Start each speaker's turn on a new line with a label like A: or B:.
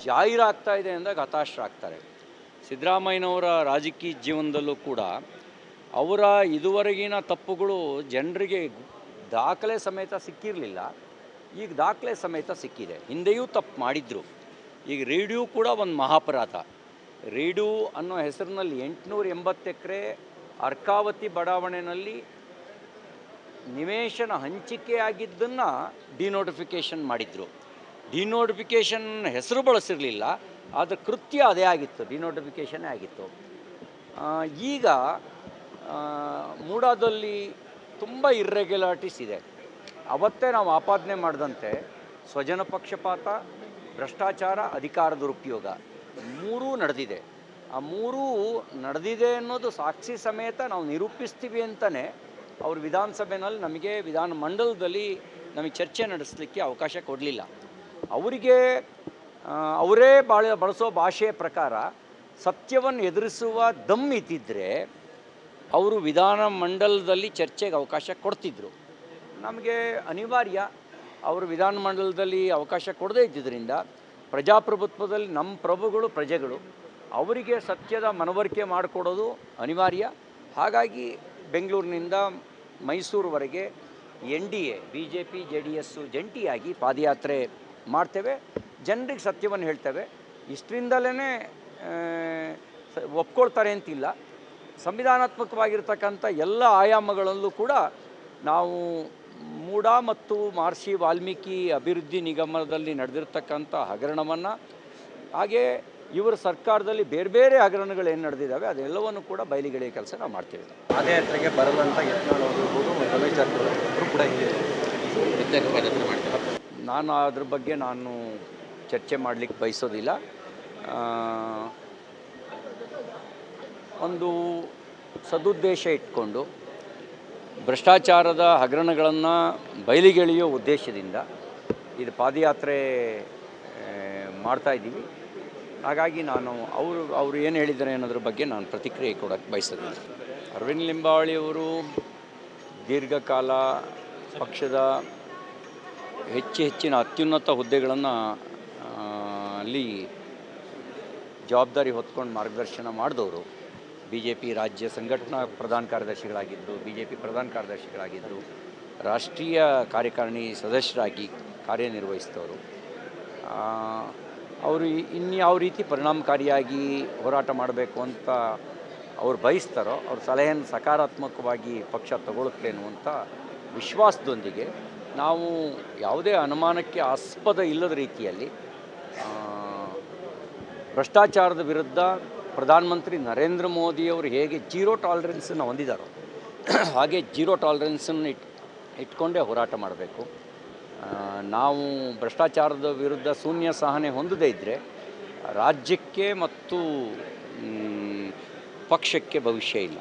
A: ಜಾಹೀರಾಗ್ತಾ ಇದೆ ಅಂದಾಗ ಹತಾಶರಾಗ್ತಾರೆ. ಸಿದ್ದರಾಮಯ್ಯನವರ ರಾಜಕೀಯ ಜೀವನದಲ್ಲೂ ಕೂಡ ಅವರ ಇದುವರೆಗಿನ ತಪ್ಪುಗಳು ಜನರಿಗೆ ದಾಖಲೆ ಸಮೇತ ಸಿಕ್ಕಿರಲಿಲ್ಲ. ಈಗ ದಾಖಲೆ ಸಮೇತ ಸಿಕ್ಕಿದೆ. ಹಿಂದೆಯೂ ತಪ್ಪು ಮಾಡಿದರು. ಈಗ ರೇಡಿಯೋ ಕೂಡ ಒಂದು ಮಹಾಪರಾಧ. ರೇಡಿಯೋ ಅನ್ನೋ ಹೆಸರಿನಲ್ಲಿ 880 ಎಕರೆ ಅರ್ಕಾವತಿ ಬಡಾವಣೆಯಲ್ಲಿ ನಿವೇಶನ ಹಂಚಿಕೆಯಾಗಿದ್ದನ್ನು ಡಿನೋಟಿಫಿಕೇಷನ್ ಮಾಡಿದರು. ಡಿನೋಟಿಫಿಕೇಷನ್ ಹೆಸರು ಬಳಸಿರಲಿಲ್ಲ, ಆದರೆ ಕೃತ್ಯ ಅದೇ ಆಗಿತ್ತು, ಡಿನೋಟಿಫಿಕೇಷನ್ನೇ ಆಗಿತ್ತು. ಈಗ ಮೂಡಾದಲ್ಲಿ ತುಂಬ ಇರ್ರೆಗ್ಯುಲಾರಿಟೀಸ್ ಇದೆ. ಅವತ್ತೇ ನಾವು ಆಪಾದನೆ ಮಾಡಿದಂತೆ ಸ್ವಜನ ಪಕ್ಷಪಾತ, ಭ್ರಷ್ಟಾಚಾರ, ಅಧಿಕಾರ ದುರುಪಯೋಗ ಮೂರೂ ನಡೆದಿದೆ. ಆ ಮೂರೂ ನಡೆದಿದೆ ಅನ್ನೋದು ಸಾಕ್ಷಿ ಸಮೇತ ನಾವು ನಿರೂಪಿಸ್ತೀವಿ ಅಂತಲೇ ಅವರು ವಿಧಾನಸಭೆಯಲ್ಲಿ ನಮಗೆ ವಿಧಾನ ಮಂಡಲದಲ್ಲಿ ನಮಗೆ ಚರ್ಚೆ ನಡೆಸಲಿಕ್ಕೆ ಅವಕಾಶ ಕೊಡಲಿಲ್ಲ. ಅವರಿಗೆ ಅವರೇ ಬಳಸೋ ಭಾಷೆಯ ಪ್ರಕಾರ ಸತ್ಯವನ್ನು ಎದುರಿಸುವ ದಮ್ ಇದ್ದಿದ್ದರೆ ಅವರು ವಿಧಾನ ಮಂಡಲದಲ್ಲಿ ಚರ್ಚೆಗೆ ಅವಕಾಶ ಕೊಡ್ತಿದ್ದರು. ನಮಗೆ ಅನಿವಾರ್ಯ, ಅವರು ವಿಧಾನ ಮಂಡಲದಲ್ಲಿ ಅವಕಾಶ ಕೊಡದೇ ಇದ್ದಿದ್ದರಿಂದ ಪ್ರಜಾಪ್ರಭುತ್ವದಲ್ಲಿ ನಮ್ಮ ಪ್ರಭುಗಳು ಪ್ರಜೆಗಳು, ಅವರಿಗೆ ಸತ್ಯದ ಮನವರಿಕೆ ಮಾಡಿಕೊಡೋದು ಅನಿವಾರ್ಯ. ಹಾಗಾಗಿ ಬೆಂಗಳೂರಿನಿಂದ ಮೈಸೂರುವರೆಗೆ NDA BJP JDS ಜಂಟಿಯಾಗಿ ಪಾದಯಾತ್ರೆ ಮಾಡ್ತೇವೆ. ಜನರಿಗೆ ಸತ್ಯವನ್ನು ಹೇಳ್ತೇವೆ. ಇಷ್ಟರಿಂದಲೇ ಒಪ್ಕೊಳ್ತಾರೆ ಅಂತಿಲ್ಲ. ಸಂವಿಧಾನಾತ್ಮಕವಾಗಿರ್ತಕ್ಕಂಥ ಎಲ್ಲ ಆಯಾಮಗಳಲ್ಲೂ ಕೂಡ ನಾವು ಮೂಡಾ ಮತ್ತು ಮಹರ್ಷಿ ವಾಲ್ಮೀಕಿ ಅಭಿವೃದ್ಧಿ ನಿಗಮದಲ್ಲಿ ನಡೆದಿರ್ತಕ್ಕಂಥ ಹಗರಣವನ್ನು, ಹಾಗೆ ಇವರ ಸರ್ಕಾರದಲ್ಲಿ ಬೇರೆ ಬೇರೆ ಹಗರಣಗಳು ಏನು ನಡೆದಿದ್ದಾವೆ ಅದೆಲ್ಲವನ್ನು ಕೂಡ ಬಯಲಿಗೆಳೆಯ ಕೆಲಸ ನಾವು ಮಾಡ್ತೀವಿ.
B: ಪಾದಯಾತ್ರೆಗೆ ಬರದಂಥ ಯತ್ನಾಳ್ ಅವರು ರಮೇಶ್ ಜಾರಕಿಹೊಳಿ ಅವರು ಕೂಡ ಮಾಡ್ತಾರೆ.
A: ನಾನು ಅದ್ರ ಬಗ್ಗೆ ಚರ್ಚೆ ಮಾಡಲಿಕ್ಕೆ ಬಯಸೋದಿಲ್ಲ. ಒಂದು ಸದುದ್ದೇಶ ಇಟ್ಕೊಂಡು ಭ್ರಷ್ಟಾಚಾರದ ಹಗರಣಗಳನ್ನು ಬಯಲಿಗೆಳೆಯೋ ಉದ್ದೇಶದಿಂದ ಇದು ಪಾದಯಾತ್ರೆ ಮಾಡ್ತಾಯಿದ್ದೀವಿ. ಹಾಗಾಗಿ ಅವರು ಏನು ಹೇಳಿದ್ದಾರೆ ಅನ್ನೋದ್ರ ಬಗ್ಗೆ ನಾನು ಪ್ರತಿಕ್ರಿಯೆ ಕೊಡೋಕ್ಕೆ ಬಯಸೋದಿಲ್ಲ. ಅರವಿಂದ್ ಲಿಂಬಾವಳಿಯವರು ದೀರ್ಘಕಾಲ ಪಕ್ಷದ ಹೆಚ್ಚಿನ ಅತ್ಯುನ್ನತ ಹುದ್ದೆಗಳನ್ನು ಅಲ್ಲಿ ಜವಾಬ್ದಾರಿ ಹೊತ್ಕೊಂಡು ಮಾರ್ಗದರ್ಶನ ಮಾಡಿದವರು. BJP ರಾಜ್ಯ ಸಂಘಟನಾ ಪ್ರಧಾನ ಕಾರ್ಯದರ್ಶಿಗಳಾಗಿದ್ದರು, BJP ಪ್ರಧಾನ ಕಾರ್ಯದರ್ಶಿಗಳಾಗಿದ್ದರು, ರಾಷ್ಟ್ರೀಯ ಕಾರ್ಯಕಾರಿಣಿ ಸದಸ್ಯರಾಗಿ ಕಾರ್ಯನಿರ್ವಹಿಸಿದವರು. ಅವರು ಇನ್ಯಾವ ರೀತಿ ಪರಿಣಾಮಕಾರಿಯಾಗಿ ಹೋರಾಟ ಮಾಡಬೇಕು ಅಂತ ಅವ್ರು ಬಯಸ್ತಾರೋ ಅವ್ರ ಸಲಹೆಯನ್ನು ಸಕಾರಾತ್ಮಕವಾಗಿ ಪಕ್ಷ ತಗೊಳ್ಳುತ್ತೆ ಅನ್ನುವಂಥ ವಿಶ್ವಾಸದೊಂದಿಗೆ ನಾವು ಯಾವುದೇ ಅನುಮಾನಕ್ಕೆ ಆಸ್ಪದ ಇಲ್ಲದ ರೀತಿಯಲ್ಲಿ ಭ್ರಷ್ಟಾಚಾರದ ವಿರುದ್ಧ ಪ್ರಧಾನಮಂತ್ರಿ ನರೇಂದ್ರ ಮೋದಿಯವರು ಹೇಗೆ ಜೀರೋ ಟಾಲರೆನ್ಸನ್ನು ಹೊಂದಿದ್ದಾರೋ ಹಾಗೆ ಜೀರೋ ಟಾಲರೆನ್ಸನ್ನು ಇಟ್ಕೊಂಡೇ ಹೋರಾಟ ಮಾಡಬೇಕು. ನಾವು ಭ್ರಷ್ಟಾಚಾರದ ವಿರುದ್ಧ ಶೂನ್ಯ ಸಹನೆ ಹೊಂದದೇ ಇದ್ದರೆ ರಾಜ್ಯಕ್ಕೆ ಮತ್ತು ಪಕ್ಷಕ್ಕೆ ಭವಿಷ್ಯ ಇಲ್ಲ.